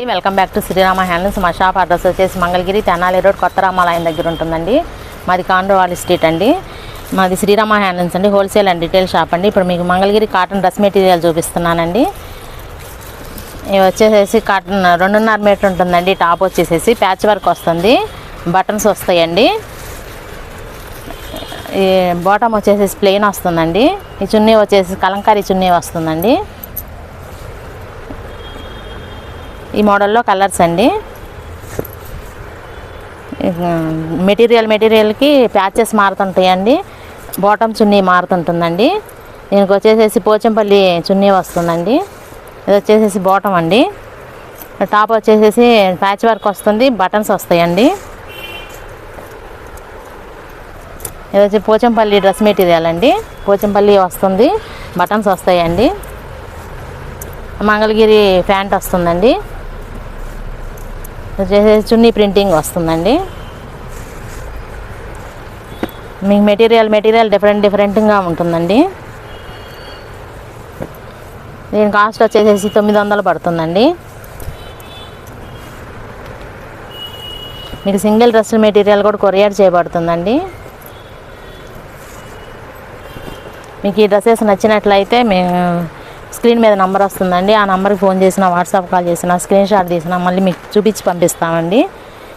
Welcome back to Srirama Handlooms. మా shop address వచ్చేసి Mangalagiri Tenali road కొత్త రామాలయం దగ్గర ఉంటుందండి. మాది కాండ్రవాళి స్ట్రీట్ అండి. మాది శ్రీరామ హ్యాండ్లూమ్స్ అండి, హోల్సేల్ అండ్ రిటైల్ షాప్ అండి. ఇప్పుడు మీకు మంగళగిరి కాటన్ డ్రెస్ మెటీరియల్ చూపిస్తున్నానండి. ఇవి వచ్చేసేసి కాటన్ 2.5 మీటర్ ఉంటుందండి. టాప్ వచ్చేసేసి ప్యాచ్ వర్క్ వస్తుంది, బటన్స్ వస్తాయండి. ఈ బాటమ్ వచ్చేసేసి ప్లెయిన్ వస్తుందండి. ఈ చున్నీ వచ్చేసి కలంకారీ చున్నీ వస్తుందండి. ఈ మోడల్లో కలర్స్ అండి. మెటీరియల్కి ప్యాచెస్ మారుతుంటాయండి. బాటమ్ చున్నీ మారుతుంటుందండి. దీనికి వచ్చేసేసి పోచంపల్లి చున్నీ వస్తుందండి. ఇది వచ్చేసేసి బాటమ్ అండి. టాప్ వచ్చేసేసి ప్యాచ్ వర్క్ వస్తుంది, బటన్స్ వస్తాయండి. ఇది వచ్చి పోచంపల్లి డ్రెస్ మెటీరియల్ అండి. పోచంపల్లి వస్తుంది, బటన్స్ వస్తాయండి. మంగళగిరి ప్యాంట్ వస్తుందండి. వచ్చేసి చున్నీ ప్రింటింగ్ వస్తుందండి. మీకు మెటీరియల్ డిఫరెంట్గా ఉంటుందండి. దీని కాస్ట్ వచ్చేసి 900 పడుతుందండి. మీకు సింగిల్ డ్రెస్ మెటీరియల్ కూడా కొరియర్ చేయబడుతుందండి. మీకు ఈ డ్రెస్సెస్ నచ్చినట్లయితే మేము స్క్రీన్ మీద నెంబర్ వస్తుందండి. ఆ నెంబర్కి ఫోన్ చేసినా, వాట్సాప్ కాల్ చేసినా, స్క్రీన్ షాట్ తీసినా మళ్ళీ మీకు చూపించి పంపిస్తామండి.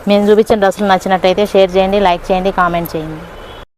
మేము చూపించిన డ్రెస్సులు నచ్చినట్టయితే షేర్ చేయండి, లైక్ చేయండి, కామెంట్ చేయండి.